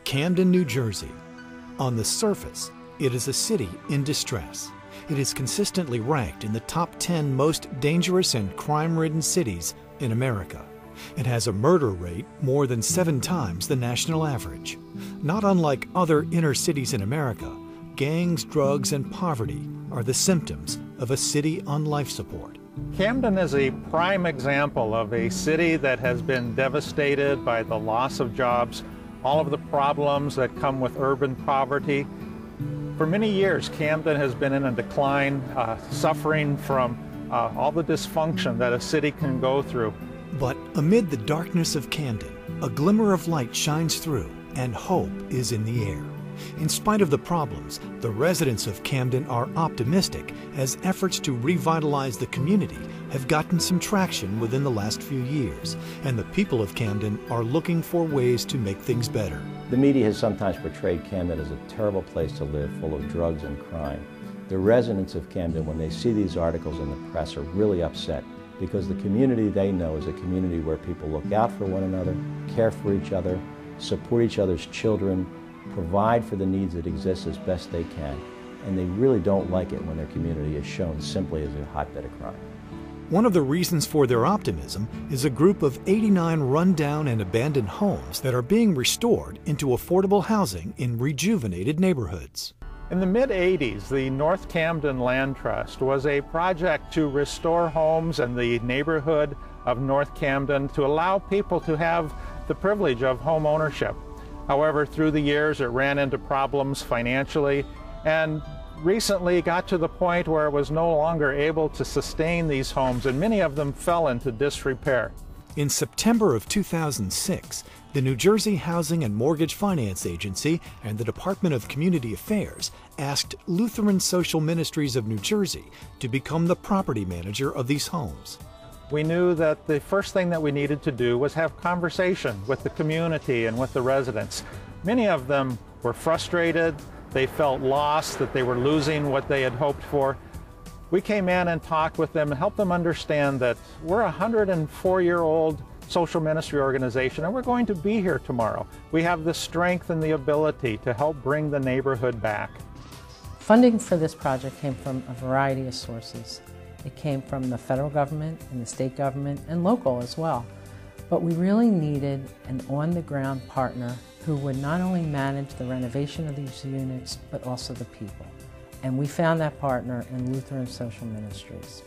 Camden, New Jersey. On the surface, it is a city in distress. It is consistently ranked in the top 10 most dangerous and crime-ridden cities in America. It has a murder rate more than 7 times the national average. Not unlike other inner cities in America, gangs, drugs, and poverty are the symptoms of a city on life support. Camden is a prime example of a city that has been devastated by the loss of jobs, all of the problems that come with urban poverty. For many years, Camden has been in a decline, suffering from all the dysfunction that a city can go through. But amid the darkness of Camden, a glimmer of light shines through and hope is in the air. In spite of the problems, the residents of Camden are optimistic as efforts to revitalize the community have gotten some traction within the last few years, and the people of Camden are looking for ways to make things better. The media has sometimes portrayed Camden as a terrible place to live, full of drugs and crime. The residents of Camden, when they see these articles in the press, are really upset because the community they know is a community where people look out for one another, care for each other, support each other's children, provide for the needs that exist as best they can, and they really don't like it when their community is shown simply as a hotbed of crime. One of the reasons for their optimism is a group of 89 run-down and abandoned homes that are being restored into affordable housing in rejuvenated neighborhoods. In the mid-'80s, the North Camden Land Trust was a project to restore homes in the neighborhood of North Camden to allow people to have the privilege of home ownership. However, through the years, it ran into problems financially and recently got to the point where it was no longer able to sustain these homes, and many of them fell into disrepair. In September of 2006, the New Jersey Housing and Mortgage Finance Agency and the Department of Community Affairs asked Lutheran Social Ministries of New Jersey to become the property manager of these homes. We knew that the first thing that we needed to do was have conversation with the community and with the residents. Many of them were frustrated, they felt lost, that they were losing what they had hoped for. We came in and talked with them and helped them understand that we're a 104-year-old social ministry organization and we're going to be here tomorrow. We have the strength and the ability to help bring the neighborhood back. Funding for this project came from a variety of sources. It came from the federal government and the state government and local as well. But we really needed an on-the-ground partner who would not only manage the renovation of these units, but also the people. And we found that partner in Lutheran Social Ministries.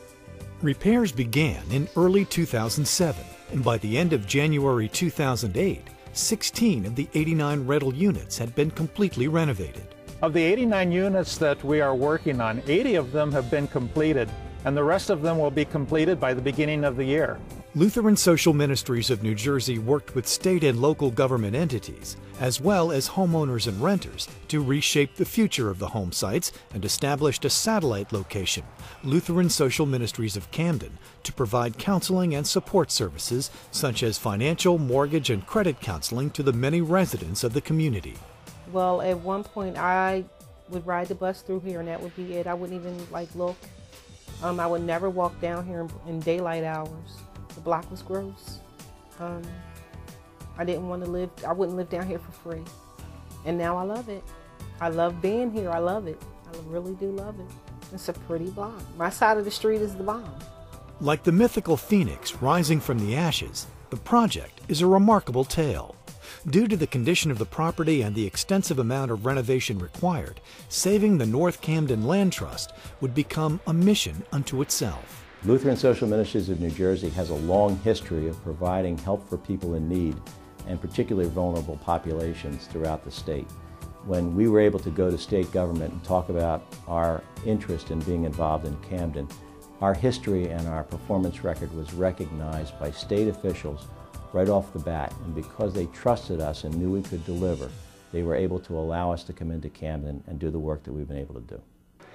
Repairs began in early 2007, and by the end of January 2008, 16 of the 89 rental units had been completely renovated. Of the 89 units that we are working on, 80 of them have been completed, and the rest of them will be completed by the beginning of the year. Lutheran Social Ministries of New Jersey worked with state and local government entities, as well as homeowners and renters, to reshape the future of the home sites and established a satellite location, Lutheran Social Ministries of Camden, to provide counseling and support services such as financial, mortgage, and credit counseling to the many residents of the community. Well, at one point I would ride the bus through here and that would be it. I wouldn't even look. I would never walk down here in daylight hours. The block was gross. I didn't want to live, I wouldn't live down here for free. And now I love it. I love being here, I love it. I really do love it. It's a pretty block. My side of the street is the bomb. Like the mythical phoenix rising from the ashes, the project is a remarkable tale. Due to the condition of the property and the extensive amount of renovation required, saving the North Camden Land Trust would become a mission unto itself. Lutheran Social Ministries of New Jersey has a long history of providing help for people in need, and particularly vulnerable populations throughout the state. When we were able to go to state government and talk about our interest in being involved in Camden, our history and our performance record was recognized by state officials right off the bat, and because they trusted us and knew we could deliver, they were able to allow us to come into Camden and do the work that we've been able to do.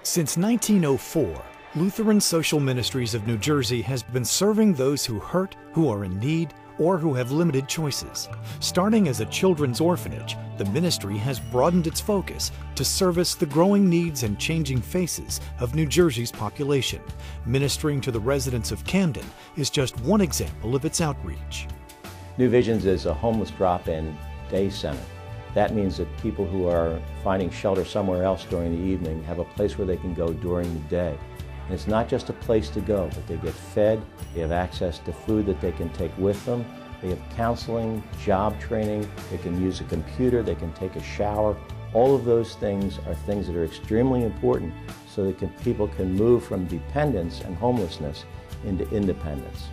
Since 1904, Lutheran Social Ministries of New Jersey has been serving those who hurt, who are in need, or who have limited choices. Starting as a children's orphanage, the ministry has broadened its focus to service the growing needs and changing faces of New Jersey's population. Ministering to the residents of Camden is just one example of its outreach. New Visions is a homeless drop-in day center That means that people who are finding shelter somewhere else during the evening have a place where they can go during the day. And it's not just a place to go, but they get fed, they have access to food that they can take with them, they have counseling, job training, they can use a computer, they can take a shower. All of those things are things that are extremely important so that people can move from dependence and homelessness into independence.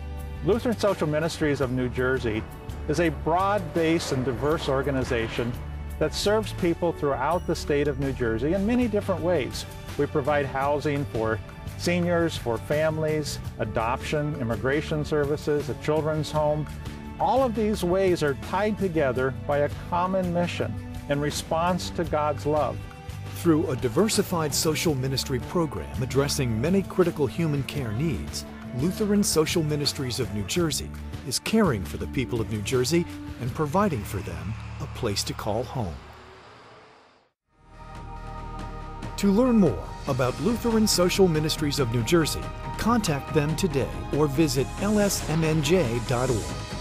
Lutheran Social Ministries of New Jersey is a broad-based and diverse organization that serves people throughout the state of New Jersey in many different ways. We provide housing for seniors, for families, adoption, immigration services, a children's home. All of these ways are tied together by a common mission in response to God's love. Through a diversified social ministry program addressing many critical human care needs, Lutheran Social Ministries of New Jersey is caring for the people of New Jersey and providing for them a place to call home. To learn more about Lutheran Social Ministries of New Jersey, contact them today or visit lsmnj.org.